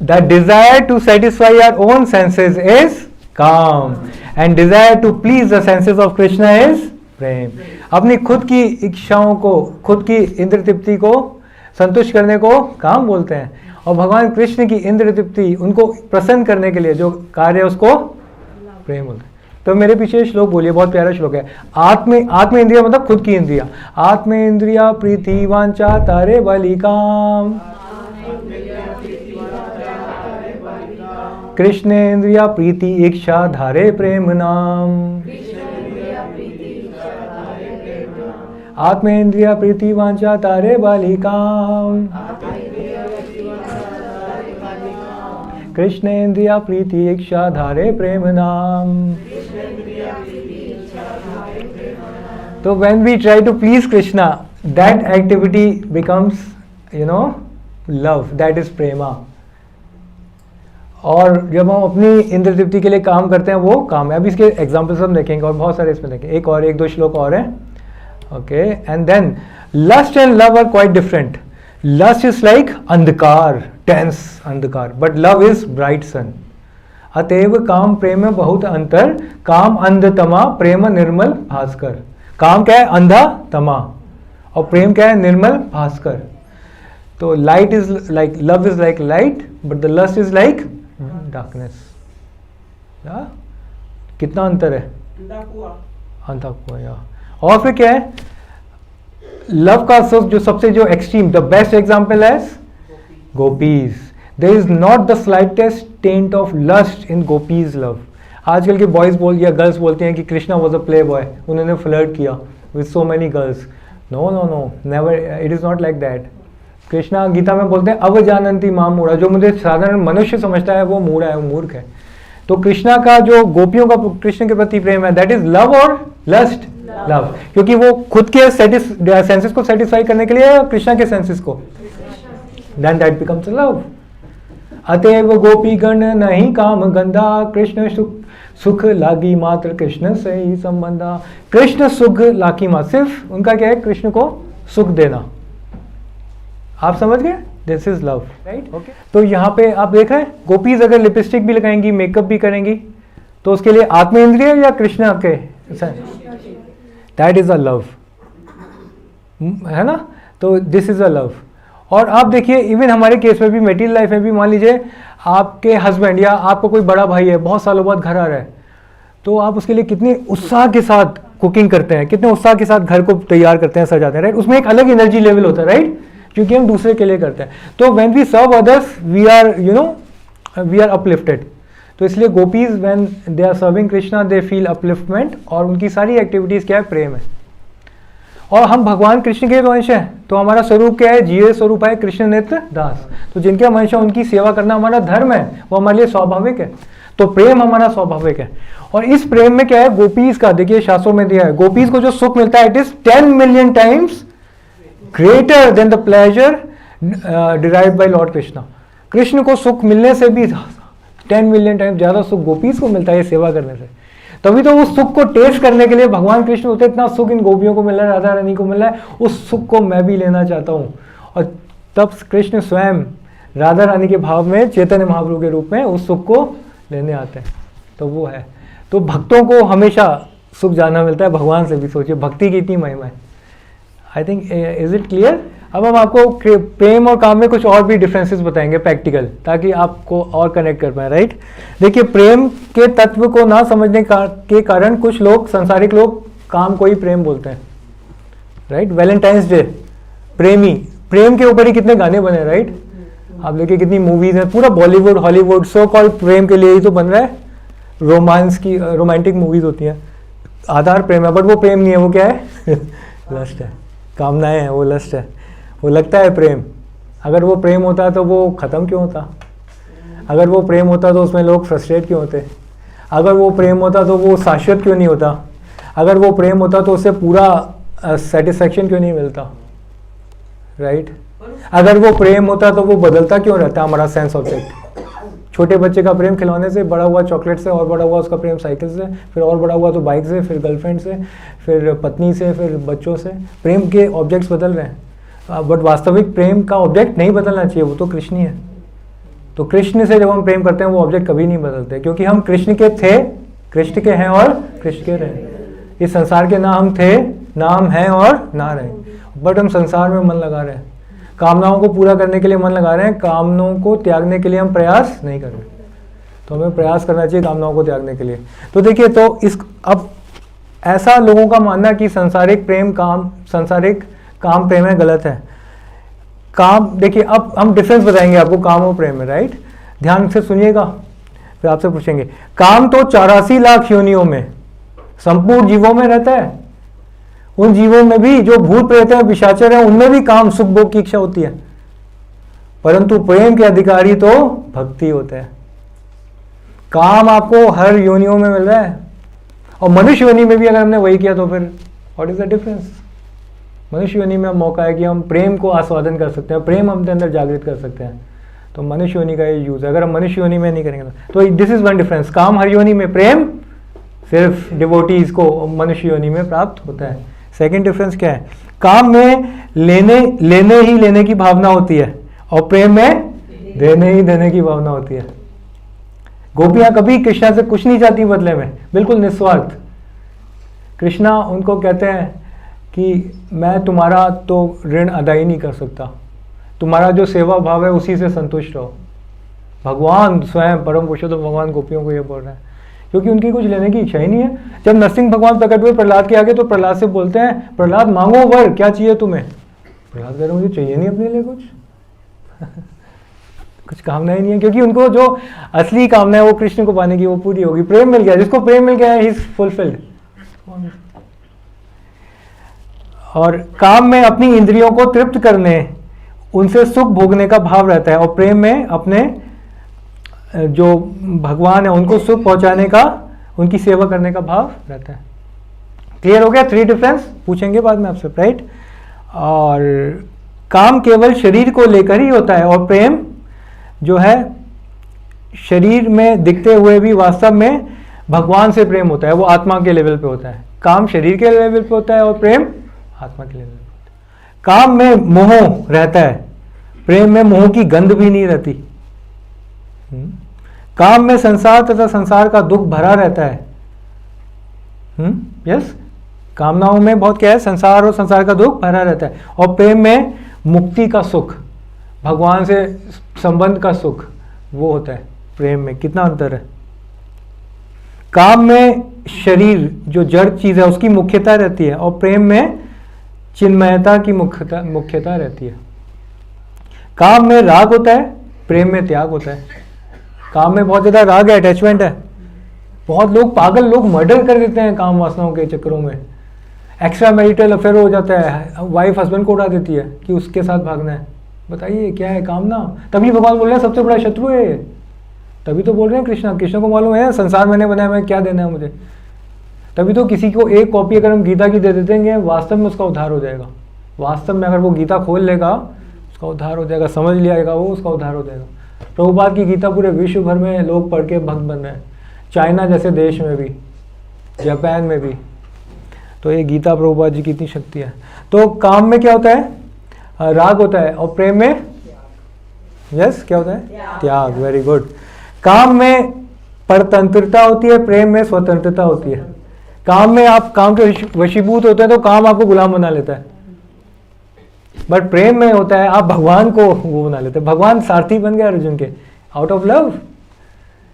the desire to satisfy our own senses is kaam, and desire to please the senses of Krishna is prem. अपनी खुद की इच्छाओं को, खुद की इंद्र तृप्ति को संतुष्ट करने को काम बोलते हैं, और भगवान कृष्ण की इंद्र तृप्ति, उनको प्रसन्न करने के लिए जो कार्य है उसको प्रेम बोलते हैं। तो मेरे पीछे श्लोक बोलिए, बहुत प्यारा श्लोक है। आत्म इंद्रिया मतलब खुद की इंद्रिया। आत्म इंद्रिया प्रीति वांछा तारे बलिकाम, कृष्ण इंद्रिया प्रीति इच्छा धारे प्रेम नाम। आत्म इंद्रिया प्रीति वांछा तारे बालिकाम, कृष्ण इंद्रिया प्रीति इच्छा धारे प्रेम नाम। तो when we try to please Krishna, that activity becomes, love, that is prema. और जब हम अपनी इंद्र तृप्ति के लिए काम करते हैं वो काम है। अब इसके एग्जाम्पल्स हम देखेंगे और बहुत सारे इसमें देखेंगे। एक दो श्लोक और हैं। Okay, and then lust and love are quite different. Lust is like andhakar, tense andhakar, but love is bright sun. अतएव काम प्रेम में बहुत अंतर, काम अंधतमा प्रेम निर्मल भास्कर। काम क्या है? अंधा तमा, और प्रेम क्या है? निर्मल भास्कर। तो light is like, love is like light, but the lust is like darkness. कितना अंतर है? अंधा कुआं, या। और फिर क्या है? लव का जो सबसे जो एक्सट्रीम, द बेस्ट एग्जाम्पल है gopis. There is not the slightest taint of lust in gopis love. आजकल के बॉयज बोल या गर्ल्स बोलते हैं कि Krishna was a playboy, उन्होंने फ्लर्ट किया with so many girls. No no no, never, it is not like that. Krishna Gita में बोलते हैं अवजानंती मां मूढ़ा, जो मुझे साधारण मनुष्य समझता है वो मूढ़ा है, वो मूर्ख है। तो कृष्णा का जो गोपियों का कृष्ण के प्रति प्रेम है, दैट इज लव और लस्ट? लव, क्योंकि वो खुद के सेंसेस को सेटिस्फाई करने के लिए या कृष्णा के सेंसेस को, देन दैट बिकम्स लव। अतएव गोपी गण नहीं काम गंदा, कृष्ण सुख लागी मात्र कृष्ण से ही संबंधा। कृष्ण सुख लागी मात्र, सिर्फ उनका क्या है, कृष्ण को सुख देना। आप समझ गए, this is love, right? Okay, तो यहाँ पे आप देख रहे हैं गोपीज अगर लिपस्टिक भी लगाएंगी, मेकअप भी करेंगी, तो उसके लिए आत्मेंद्रिय या कृष्ण के, दैट इज अ लव, है ना? तो दिस इज अ लव। और आप देखिए इवन हमारे केस में भी, मेटीरियल लाइफ में भी, मान लीजिए आपके हस्बैंड या आपका कोई बड़ा भाई है, बहुत सालों बाद घर आ रहा है, तो आप उसके लिए कितने उत्साह के साथ कुकिंग करते हैं, कितने उत्साह के साथ घर को तैयार करते हैं, सजाते हैं, राइट? उसमें एक अलग एनर्जी लेवल होता है, राइट? क्योंकि हम दूसरे के लिए करते हैं। तो when we serve others we are, you know, we are uplifted. तो इसलिए gopis when they are serving Krishna they feel upliftment, और उनकी सारी एक्टिविटीज क्या है, प्रेम है। और हम भगवान कृष्ण के वंश हैं, तो हमारा स्वरूप क्या है, जीव स्वरूप है कृष्ण नेत्र दास। तो जिनके वंश है उनकी सेवा करना हमारा धर्म है, वो हमारे लिए स्वाभाविक है। तो प्रेम हमारा स्वाभाविक है। और इस प्रेम में क्या है, गोपीज का देखिए शास्त्रों में दिया है, गोपीज को जो सुख मिलता है, it is 10 million times greater than the pleasure derived bye Lord Krishna. Krishna को सुख मिलने से भी 10 मिलियन टाइम ज्यादा सुख गोपीज को मिलता है सेवा करने से। तभी तो उस सुख को टेस्ट करने के लिए भगवान कृष्ण होते, इतना सुख इन गोपियों को मिल रहा है, राधा रानी को मिल रहा है, उस सुख को मैं भी लेना चाहता हूँ। और तब कृष्ण स्वयं राधा रानी के भाव में चैतन्य महाप्रभु के रूप में उस सुख को लेने आते हैं। तो वो है, तो भक्तों को हमेशा सुख जाना मिलता है, भगवान से भी। सोचिए भक्ति की इतनी महिमा है। I think, is it clear? अब हम आपको प्रेम और काम में कुछ और भी डिफरेंसेस बताएंगे प्रैक्टिकल, ताकि आपको और कनेक्ट कर पाए, राइट? देखिए प्रेम के तत्व को ना समझने के कारण कुछ लोग, संसारिक लोग, काम को ही प्रेम बोलते हैं, राइट? वैलेंटाइंस डे, प्रेमी, प्रेम के ऊपर ही कितने गाने बने, राइट? आप देखिए कितनी मूवीज हैं, पूरा बॉलीवुड हॉलीवुड सो कॉल्ड प्रेम के लिए ही तो बन रहा है। रोमांस की रोमांटिक मूवीज होती हैं, आधार प्रेम है, बट वो प्रेम नहीं है, वो क्या है? लस्ट है, कामनाएं हैं, वो लस्ट है, वो लगता है प्रेम। अगर वो प्रेम होता तो वो ख़त्म क्यों होता? अगर वो प्रेम होता तो उसमें लोग फ्रस्ट्रेट क्यों होते? अगर वो प्रेम होता तो वो शाश्वत क्यों नहीं होता? अगर वो प्रेम होता तो उससे पूरा सेटिस्फैक्शन क्यों नहीं मिलता, राइट? अगर वो प्रेम होता तो वो बदलता क्यों रहता हमारा सेंस ऑब्जेक्ट? छोटे बच्चे का प्रेम खिलौने से, बड़ा हुआ चॉकलेट से, और बड़ा हुआ उसका प्रेम साइकिल से, फिर और बड़ा हुआ तो बाइक से, फिर गर्लफ्रेंड से, फिर पत्नी से, फिर बच्चों से। प्रेम के ऑब्जेक्ट्स बदल रहे हैं, बट वास्तविक प्रेम का ऑब्जेक्ट नहीं बदलना चाहिए, वो तो कृष्ण ही है। तो कृष्ण से जब हम प्रेम करते हैं वो ऑब्जेक्ट कभी नहीं बदलते, क्योंकि हम कृष्ण के थे, कृष्ण के हैं और कृष्ण के रहे। इस संसार के ना हम थे, ना हम हैं और ना रहे, बट हम संसार में मन लगा रहे हैं, कामनाओं को पूरा करने के लिए मन लगा रहे हैं, कामनाओं को त्यागने के लिए हम प्रयास नहीं कर रहे। तो हमें प्रयास करना चाहिए कामनाओं को त्यागने के लिए। तो देखिए, तो इस अब ऐसा लोगों का मानना कि सांसारिक प्रेम सांसारिक काम प्रेम है, गलत है। काम, देखिए अब हम डिफरेंस बताएंगे आपको काम और प्रेम में, राइट? ध्यान से सुनिएगा, फिर आपसे पूछेंगे। काम तो 84 लाख योनियों में संपूर्ण जीवों में रहता है। उन जीवों में भी जो भूत प्रेत हैं, पिशाचर हैं, उनमें भी काम सुख भोग की इच्छा होती है, परंतु प्रेम के अधिकारी तो भक्ति होते हैं। काम आपको हर योनियों में मिल रहा है, और मनुष्य योनि में भी अगर हमने वही किया तो फिर व्हाट इज द डिफरेंस? मनुष्य योनि में मौका है कि हम प्रेम को आस्वादन कर सकते हैं, प्रेम हम अंदर जागृत कर सकते हैं। तो मनुष्य योनि का ये यूज है। अगर हम मनुष्य योनि में नहीं करेंगे तो दिस इज वन डिफरेंस। काम हर योनि में, प्रेम सिर्फ डिवोटीज को मनुष्य योनि में प्राप्त होता है। सेकेंड डिफरेंस क्या है? काम में लेने की भावना होती है, और प्रेम में देने की भावना होती है। गोपियां कभी कृष्णा से कुछ नहीं चाहती बदले में, बिल्कुल निस्वार्थ। कृष्णा उनको कहते हैं कि मैं तुम्हारा तो ऋण अदा ही नहीं कर सकता, तुम्हारा जो सेवा भाव है उसी से संतुष्ट रहो। भगवान स्वयं परम पुरुषोत्तम भगवान गोपियों को ये बोल रहे हैं, क्योंकि उनकी कुछ लेने की इच्छा ही नहीं है। जब नरसिंह भगवान प्रकट हुए प्रहलाद के आगे, तो प्रहलाद से बोलते हैं, प्रहलाद मांगो वर, क्या चाहिए तुम्हें? प्रहलाद कह रहे मुझे चाहिए नहीं अपने लिए कुछ। कुछ कामना ही नहीं है, क्योंकि उनको जो असली कामना है वो कृष्ण को पाने की वो पूरी होगी। प्रेम मिल गया, जिसको प्रेम मिल गया है, ही इज फुलफिल्ड। और काम में अपनी इंद्रियों को तृप्त करने, उनसे सुख भोगने का भाव रहता है, और प्रेम में अपने जो भगवान है उनको सुख पहुंचाने का, उनकी सेवा करने का भाव रहता है। क्लियर हो गया? 3 डिफरेंस पूछेंगे बाद में आपसे, राइट। और काम केवल शरीर को लेकर ही होता है, और प्रेम जो है शरीर में दिखते हुए भी वास्तव में भगवान से प्रेम होता है, वो आत्मा के लेवल पे होता है। काम शरीर के लेवल पे होता है और प्रेम आत्मा के लेवल पे होता है। काम में मोह रहता है, प्रेम में मोह की गंध भी नहीं रहती। काम में संसार तथा संसार का दुख भरा रहता है। यस, कामनाओं में बहुत क्या है, संसार और संसार का दुख भरा रहता है, और प्रेम में मुक्ति का सुख, भगवान से संबंध का सुख, वो होता है प्रेम में। कितना अंतर है? काम में शरीर जो जड़ चीज है उसकी मुख्यता रहती है, और प्रेम में चिन्मयता की मुख्यता रहती है। काम में राग होता है, प्रेम में त्याग होता है। काम में बहुत ज्यादा राग है, अटैचमेंट है। बहुत लोग, पागल लोग मर्डर कर देते हैं काम वासनाओं के चक्करों में। एक्स्ट्रा मैरिटल अफेयर हो जाता है, वाइफ हस्बैंड को उड़ा देती है कि उसके साथ भागना है। बताइए क्या है कामना? तभी भगवान बोल रहे हैं सबसे बड़ा शत्रु है ये। तभी तो बोल रहे हैं कृष्ण को मालूम है संसार मैंने बनाया, मैं क्या देना है मुझे। तभी तो किसी को एक कॉपी अगर हम गीता की दे देंगे, वास्तव में उसका उद्धार हो जाएगा। वास्तव में अगर वो गीता खोल लेगा उसका उद्धार हो जाएगा, समझ लिया वो, उसका उद्धार हो जाएगा। प्रभुपाद की गीता पूरे विश्व भर में लोग पढ़ के भक्त बन रहे हैं, चाइना जैसे देश में भी, जापान में भी। तो ये गीता प्रभुपाद जी की इतनी शक्ति है। तो काम में क्या होता है? राग होता है, और प्रेम में यस क्या होता है? त्याग। Very good. काम में परतंत्रता होती है, प्रेम में स्वतंत्रता होती है। काम में आप काम के वशीभूत होते हैं तो काम आपको गुलाम बना लेता है, बट प्रेम में होता है आप भगवान को वो बना लेते हैं। भगवान सारथी बन गए अर्जुन के, out of love.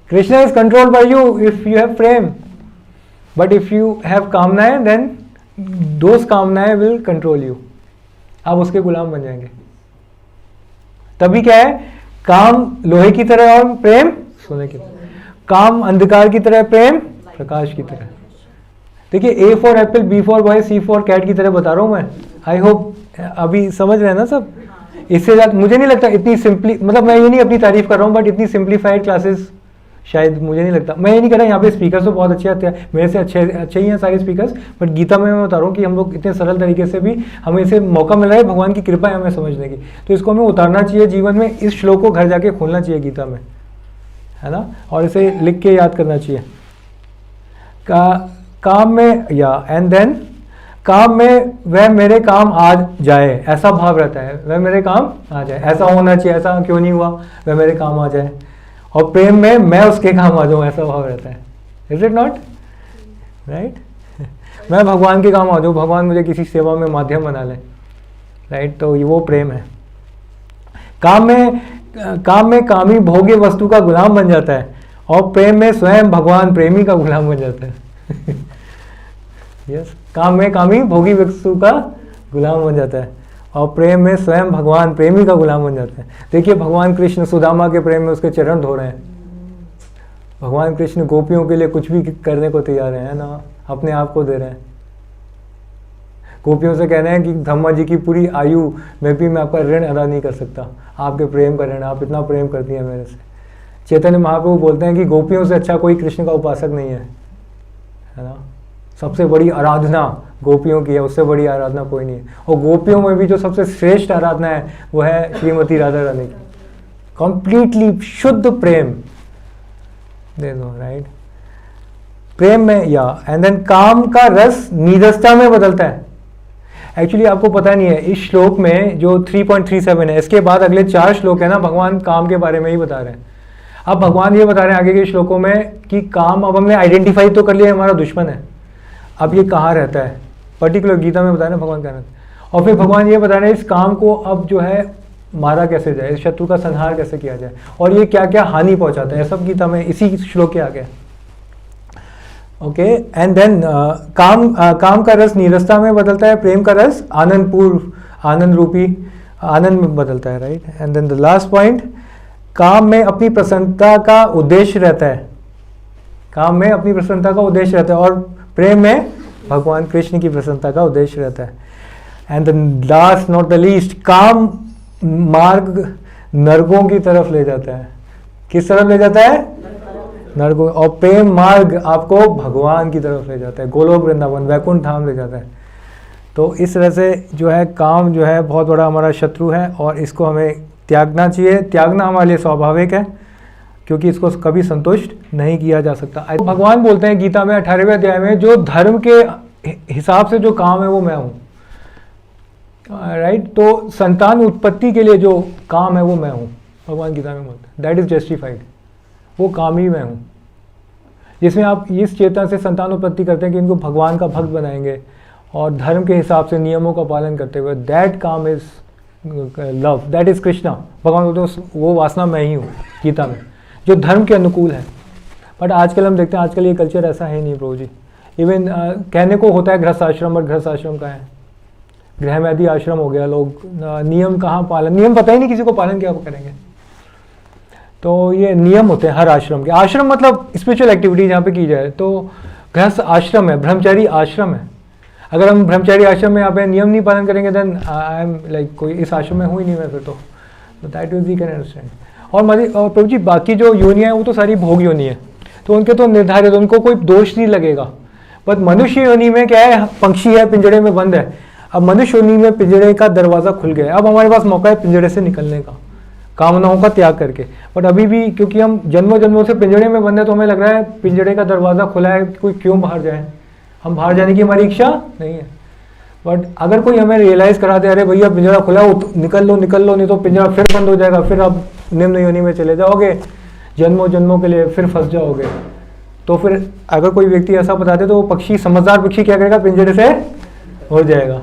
Krishna is controlled by you if you have Prem, but if you have कामनाएं देन दोज कामनाएं विल कंट्रोल यू। आप उसके गुलाम बन जाएंगे। तभी क्या है? काम लोहे की तरह और प्रेम सोने की तरह। काम अंधकार की तरह, प्रेम प्रकाश की तरह। देखिए, A for apple, B for boy, C for cat की तरह बता रहा हूं मैं। आई होप अभी समझ रहे हैं ना सब। इससे ज्यादा मुझे नहीं लगता इतनी सिंपली, मतलब मैं ये नहीं अपनी तारीफ कर रहा हूँ, बट इतनी सिंप्लीफाइड क्लासेस शायद मुझे नहीं लगता। मैं ये नहीं कह रहा यहाँ पे स्पीकर्स तो बहुत अच्छे आते हैं, मेरे से अच्छे ही हैं सारे स्पीकर्स, बट गीता में मैं बता रहा हूँ कि हम लोग इतने सरल तरीके से भी हमें इसे मौका मिल रहा है, भगवान की कृपा है हमें समझने की। तो इसको हमें उतारना चाहिए जीवन में, इस श्लोक को घर जाके खोलना चाहिए गीता में, है ना, और इसे लिख के याद करना चाहिए। काम में या एंड देन काम में वह मेरे काम आ जाए, ऐसा भाव रहता है। वह मेरे काम आ जाए, ऐसा होना चाहिए, ऐसा क्यों नहीं हुआ, वह मेरे काम आ जाए। और प्रेम में मैं उसके काम आ जाऊं, ऐसा भाव रहता है। Is it not right? मैं भगवान के काम आ जाऊं, भगवान मुझे किसी सेवा में माध्यम बना ले, राइट? तो ये वो प्रेम है। काम में कामी भोग्य वस्तु का गुलाम बन जाता है, और प्रेम में स्वयं भगवान प्रेमी का गुलाम बन जाता है। यस, काम में कामी भोगी वस्तु का गुलाम बन जाता है, और प्रेम में स्वयं भगवान प्रेमी का गुलाम बन जाता है। देखिए, भगवान कृष्ण सुदामा के प्रेम में उसके चरण धो रहे हैं। भगवान कृष्ण गोपियों के लिए कुछ भी करने को तैयार है ना, अपने आप को दे रहे हैं। गोपियों से कह रहे हैं कि धम्मा जी की पूरी आयु में भी मैं आपका ऋण अदा नहीं कर सकता, आपके प्रेम का ऋण, आप इतना प्रेम करती हैं मेरे से। चैतन्य महाप्रभु बोलते हैं कि गोपियों से अच्छा कोई कृष्ण का उपासक नहीं है ना। सबसे बड़ी आराधना गोपियों की है, उससे बड़ी आराधना कोई नहीं है। और गोपियों में भी जो सबसे श्रेष्ठ आराधना है वो है श्रीमती राधा रानी की। कंप्लीटली शुद्ध प्रेम दे दो, राइट? प्रेम में या एंड देन काम का रस नीरसता में बदलता है। एक्चुअली आपको पता नहीं है, इस श्लोक में जो 3.37 है, इसके बाद अगले 4 श्लोक है ना, भगवान काम के बारे में ही बता रहे हैं। अब भगवान ये बता रहे हैं आगे के श्लोकों में कि काम, अब हमने आइडेंटिफाई तो कर लिया हमारा दुश्मन है, अब ये कहाँ रहता है, पर्टिकुलर गीता में बता रहे हैं भगवान कहाँ रहता है। और फिर भगवान ये बता रहे हैं इस काम को अब जो है मारा कैसे जाए, इस शत्रु का संहार कैसे किया जाए, और ये क्या क्या हानि पहुंचाता है, सब गीता में इसी श्लोक के आगे। ओके, एंड देन काम का रस नीरसता में बदलता है, प्रेम का रस आनंद रूपी आनंद में बदलता है, right? And then the last point, काम में अपनी प्रसन्नता का उद्देश्य रहता है, काम में अपनी प्रसन्नता का उद्देश्य रहता है, और प्रेम में भगवान कृष्ण की प्रसन्नता का उद्देश्य रहता है। And the last not the least, काम मार्ग नरकों की तरफ ले जाता है। किस तरफ ले जाता है? नरकों। और प्रेम मार्ग आपको भगवान की तरफ ले जाता है, गोलोक वृंदावन वैकुंठ धाम ले जाता है। तो इस तरह से जो है काम जो है बहुत बड़ा हमारा शत्रु है, और इसको हमें त्यागना चाहिए। त्यागना हमारे लिए स्वाभाविक है, क्योंकि इसको कभी संतुष्ट नहीं किया जा सकता। भगवान बोलते हैं गीता में 18वें अध्याय में, जो धर्म के हिसाब से जो काम है वो मैं हूँ, राइट। तो संतान उत्पत्ति के लिए जो काम है वो मैं हूँ, भगवान गीता में बोलते हैं, दैट इज जस्टिफाइड, वो काम ही मैं हूँ। जिसमें आप इस चेतना से संतान उत्पत्ति करते हैं कि इनको भगवान का भक्त बनाएंगे और धर्म के हिसाब से नियमों का पालन करते हुए, दैट काम is love, that is Krishna. भगवान बोलते हैं वो वासना मैं ही हूँ गीता में, जो धर्म के अनुकूल है। बट आजकल हम देखते हैं आजकल ये कल्चर ऐसा है नहीं प्रभु जी। इवन कहने को होता है गृहस्थ आश्रम, और गृहस्थ आश्रम का है गृहमैदी आश्रम हो गया। लोग नियम कहाँ पालन, नियम पता ही नहीं किसी को, पालन क्या करेंगे। तो ये नियम होते हैं हर आश्रम के। आश्रम मतलब स्पिरिचुअल एक्टिविटी जहाँ पे की जाए, तो गृहस्थ आश्रम है, ब्रह्मचारी आश्रम है। अगर हम ब्रह्मचारी आश्रम में यहाँ पे नियम नहीं पालन करेंगे, देन आई एम लाइक कोई इस आश्रम में हूँ ही नहीं मैं फिर तो that will we can understand. और प्रभु जी बाकी जो योनियाँ हैं वो तो सारी भोग योनि है, तो उनके तो निर्धारित, उनको कोई दोष नहीं लगेगा। बट मनुष्य योनि में क्या है, पक्षी है पिंजड़े में बंद है। अब मनुष्य योनि में पिंजड़े का दरवाज़ा खुल गया है, अब हमारे पास मौका है पिंजड़े से निकलने का, कामनाओं का त्याग करके। बट अभी भी क्योंकि हम जन्मों जन्मों से पिंजड़े में बंद है, तो हमें लग रहा है पिंजड़े का दरवाज़ा खुला है, कोई क्यों बाहर जाए, हम बाहर जाने की हमारी इच्छा नहीं है। बट अगर कोई हमें रियलाइज करा दे, अरे भैया पिंजरा खुला हो, निकल लो, नहीं तो पिंजरा फिर बंद हो जाएगा, फिर आप निम्न योनि में चले जाओगे, जन्मों जन्मों के लिए फिर फंस जाओगे। तो फिर अगर कोई व्यक्ति ऐसा बता दे, तो वो पक्षी, समझदार पक्षी क्या करेगा, पिंजरे से हो जाएगा।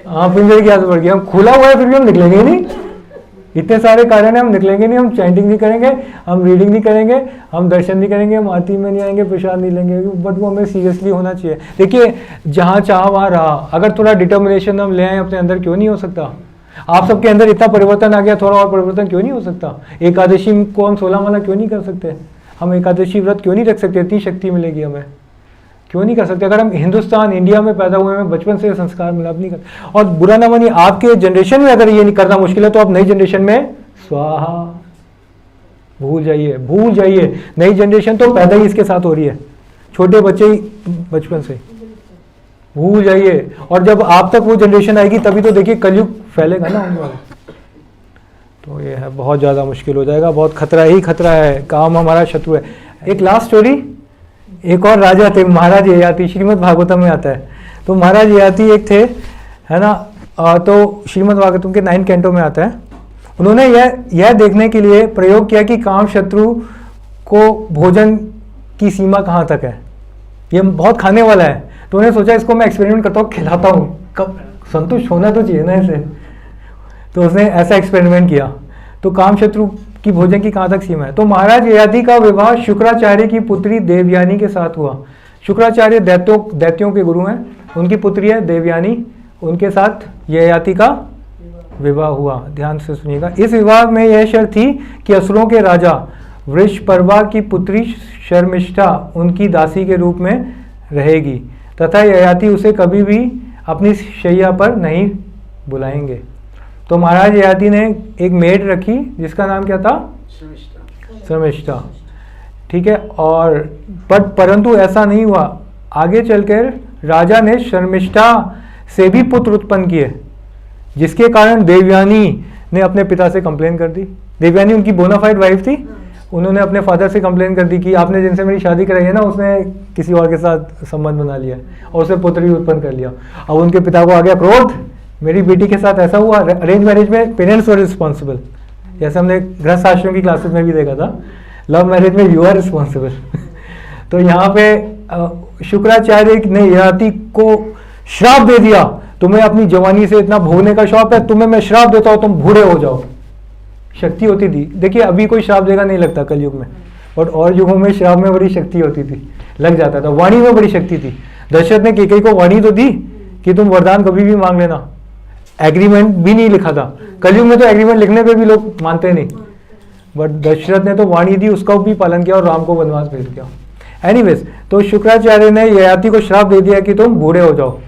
हाँ, पिंजरे की आदत पड़ गई, हम खुला हुआ है फिर भी हम निकलेंगे नहीं, इतने सारे कारण है, हम निकलेंगे नहीं, हम चैंटिंग नहीं करेंगे, हम रीडिंग नहीं करेंगे, हम दर्शन नहीं करेंगे, हम आरती में नहीं आएंगे, प्रसाद नहीं लेंगे। बट वो हमें सीरियसली होना चाहिए। देखिए जहाँ चाह वहाँ रहा, अगर थोड़ा डिटर्मिनेशन हम ले आए अपने अंदर, क्यों नहीं हो सकता। आप सबके अंदर इतना परिवर्तन आ गया, थोड़ा और परिवर्तन क्यों नहीं हो सकता। एकादशी को हम 16 माला क्यों नहीं कर सकते, हम एकादशी व्रत क्यों नहीं रख सकते, इतनी शक्ति मिलेगी हमें, क्यों नहीं कर सकते। अगर हम हिंदुस्तान इंडिया में पैदा हुए, हमें बचपन से संस्कार मिला, नहीं कर। और बुरा ना मानिए, आपके जनरेशन में अगर ये नहीं करना मुश्किल है, तो आप नई जनरेशन में स्वाहा, भूल जाइए। नई जनरेशन तो पैदा ही इसके साथ हो रही है, छोटे बच्चे ही बचपन से, भूल जाइए। और जब आप तक वो जनरेशन आएगी, तभी तो देखिए कलयुग फैलेगा ना होने वाला। तो ये है, बहुत ज़्यादा मुश्किल हो जाएगा, बहुत खतरा ही खतरा है, काम हमारा शत्रु है। एक लास्ट स्टोरी, एक और राजा थे, महाराज ययाति, श्रीमद् भागवतम में आता है। तो महाराज ययाति एक थे, है ना, तो श्रीमद् भागवतम के 9 कैंटो में आता है। उन्होंने यह देखने के लिए प्रयोग किया कि काम शत्रु को भोजन की सीमा कहाँ तक है, ये बहुत खाने वाला है। तो उन्होंने सोचा इसको मैं एक्सपेरिमेंट करता हूँ, खिलाता हूँ, कब संतुष्ट होना तो चाहिए ना इसे। तो उसने ऐसा एक्सपेरिमेंट किया। तो काम शत्रु की भोजन की कहाँ तक सीमा है। तो महाराज ययाति का विवाह शुक्राचार्य की पुत्री देवयानी के साथ हुआ। शुक्राचार्य दैत्यों के गुरु हैं, उनकी पुत्री है देवयानी, उनके साथ ययाति का विवाह हुआ। ध्यान से सुनिएगा। इस विवाह में यह शर्त थी कि असुरों के राजा वृषपर्वा की पुत्री शर्मिष्ठा उनकी दासी के रूप में रहेगी, तथा ययाति उसे कभी भी अपनी शैया पर नहीं बुलाएंगे। तो महाराज ययाति ने एक मेड रखी जिसका नाम क्या था, शर्मिष्ठा, ठीक है। और परंतु ऐसा नहीं हुआ। आगे चलकर राजा ने शर्मिष्ठा से भी पुत्र उत्पन्न किए, जिसके कारण देवयानी ने अपने पिता से कंप्लेन कर दी। देवयानी उनकी बोनाफाइड वाइफ थी, उन्होंने अपने फादर से कंप्लेन कर दी कि आपने जिनसे मेरी शादी कराई है ना, उसने किसी और के साथ संबंध बना लिया और उसे पुत्र भी उत्पन्न कर लिया। अब उनके पिता को आ गया क्रोध, मेरी बेटी के साथ ऐसा हुआ। अरेंज मैरिज में पेरेंट्स वर रिस्पॉन्सिबल, जैसे हमने गृहस्थ आश्रम की क्लासेस में भी देखा था। लव मैरिज में यू आर रिस्पॉन्सिबल। तो यहाँ पे शुक्राचार्य ने ययाति को श्राप दे दिया, तुम्हें अपनी जवानी से इतना भोगने का शौक है, तुम्हें मैं श्राप देता हूँ, तुम बूढ़े हो जाओ। शक्ति होती थी। देखिए अभी कोई श्राप देगा नहीं लगता कलयुग में, और युगों में श्राप में बड़ी शक्ति होती थी, लग जाता था। वाणी में बड़ी शक्ति थी। दशरथ ने कैकेयी को वाणी तो दी कि तुम वरदान कभी भी मांग लेना, एग्रीमेंट भी नहीं लिखा था। कलयुग में तो एग्रीमेंट लिखने पे भी लोग मानते नहीं, बट दशरथ ने तो वाणी दी, उसका भी पालन किया और राम को वनवास भेज दिया। एनीवेज, तो शुक्राचार्य ने ययाति को श्राप दे दिया कि तुम बूढ़े हो जाओ,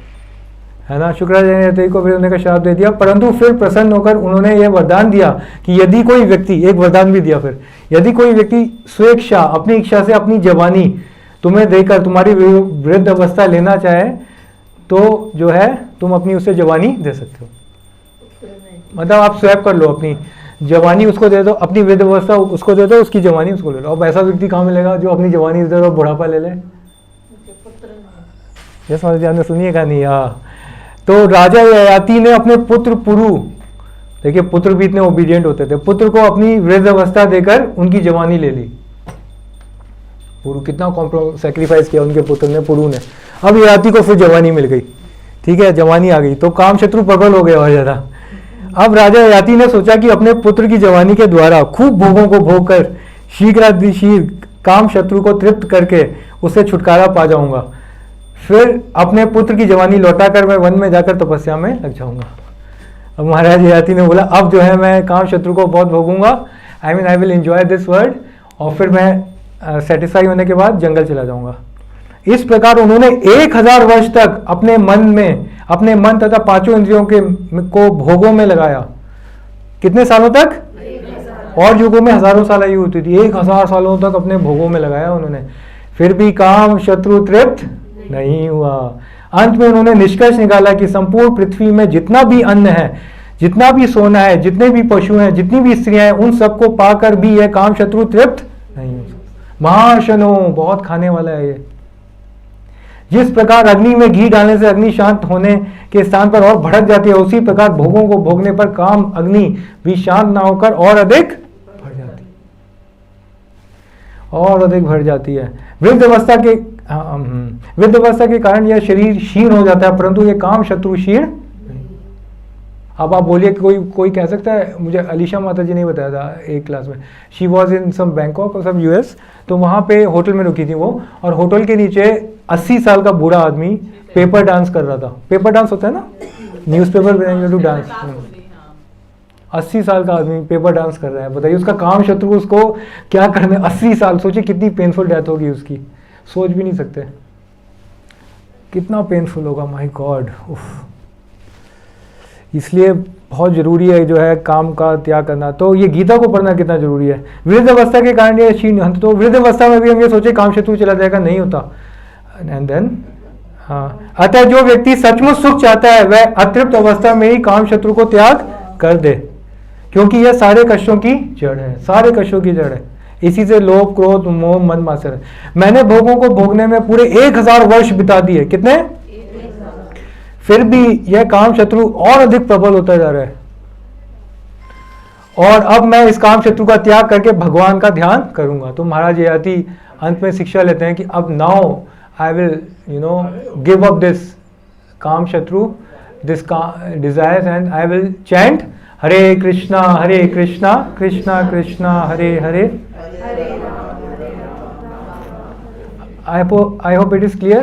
है ना। शुक्राचार्य ने ययाति को फिर उन्हें श्राप दे दिया, परंतु फिर प्रसन्न होकर उन्होंने यह वरदान दिया कि यदि कोई व्यक्ति, एक वरदान भी दिया फिर, यदि कोई व्यक्ति स्वेच्छा, अपनी इच्छा से अपनी जवानी तुम्हें देकर तुम्हारी वृद्ध अवस्था लेना चाहे तो जो है तुम अपनी उसे जवानी दे सकते हो। मतलब आप स्वैप कर लो, अपनी जवानी उसको दे दो, अपनी वृद्ध अवस्था उसको दे दो, उसकी जवानी उसको ले लो। अब ऐसा व्यक्ति कहाँ मिलेगा जो अपनी जवानी दे दो बुढ़ापा ले ले? ये समझ आपने सुनिएगा नहीं। हाँ, तो राजा ययाति ने अपने पुत्र पुरु, देखिए पुत्र भी इतने ओबीडियंट होते थे, पुत्र को अपनी वृद्ध अवस्था देकर उनकी जवानी ले ली। पुरु कितना सैक्रिफाइस किया उनके पुत्र ने, पुरु ने। अब ययाति को फिर जवानी मिल गई, ठीक है, जवानी आ गई तो काम शत्रु प्रबल हो गए और ज्यादा। अब राजा ययाति ने सोचा कि अपने पुत्र की जवानी के द्वारा खूब भोगों को भोग कर शीघ्रातिशीघ्र काम शत्रु को तृप्त करके उससे छुटकारा पा जाऊंगा, फिर अपने पुत्र की जवानी लौटाकर मैं वन में जाकर तपस्या में लग जाऊंगा। अब महाराज ययाति ने बोला अब जो है मैं काम शत्रु को बहुत भोगूंगा, I will enjoy this world, और फिर मैं सेटिस्फाई होने के बाद जंगल चला जाऊंगा। इस प्रकार उन्होंने 1000 वर्ष तक अपने मन तथा पांचों इंद्रियों को भोगों में लगाया। कितने सालों तक? और युगों में हजारों साल आयु होती थी, 1000 सालों तक अपने भोगों में लगाया उन्होंने, फिर भी काम शत्रु तृप्त नहीं हुआ। अंत में उन्होंने निष्कर्ष निकाला कि संपूर्ण पृथ्वी में जितना भी अन्न है, जितना भी सोना है, जितने भी पशु हैं, जितनी भी स्त्रियां हैं, उन सबको पाकर भी यह काम शत्रु तृप्त नहीं हो सकता। महाशनो, बहुत खाने वाला है ये। जिस प्रकार अग्नि में घी डालने से अग्नि शांत होने के स्थान पर और भड़क जाती है, उसी प्रकार भोगों को भोगने पर काम अग्नि भी शांत ना होकर और अधिक बढ़ जाती है। वृद्ध अवस्था के कारण यह शरीर क्षीण हो जाता है, परंतु यह काम शत्रु क्षीण नहीं। अब आप बोलिए कोई कह सकता है, मुझे अलीशा माता जी ने बताया था एक क्लास में, she was in some Bangkok और सम यूएस, तो वहां पे होटल में रुकी थी वो, और होटल के नीचे 80 साल का बूढ़ा आदमी पेपर डांस कर रहा था। पेपर डांस होता है ना, न्यूज़पेपर टू डांस। 80 साल का आदमी पेपर डांस कर रहा है, बताइए उसका काम शत्रु उसको क्या करने। 80 साल, सोचिए कितनी पेनफुल डेथ होगी उसकी, सोच भी नहीं सकते कितना पेनफुल होगा, माय गॉड। इसलिए बहुत जरूरी है जो है काम का त्याग करना। तो ये गीता को पढ़ना कितना जरूरी है। वृद्ध अवस्था के कारण ये क्षीण, तो वृद्ध अवस्था में भी हम ये सोचे काम शत्रु चला जाएगा, नहीं होता। एंड देन हाँ, अतः जो व्यक्ति सचमुच सुख चाहता है वह अतृप्त अवस्था में ही काम शत्रु को त्याग कर दे, क्योंकि यह सारे कष्टों की जड़ है, सारे कष्टों की जड़ है। इसी से लोभ, क्रोध, मोह, मद मात्सर है। मैंने भोगों को भोगने में पूरे 1000 वर्ष बिता दिए। कितने? फिर भी यह काम शत्रु और अधिक प्रबल होता जा रहा है, और अब मैं इस काम शत्रु का त्याग करके भगवान का ध्यान करूंगा। तो महाराज ययाति अंत में शिक्षा लेते हैं कि अब now I will give up this काम शत्रु, this desires, and I will chant Hare Krishna Krishna Krishna Hare Hare. I hope it is clear.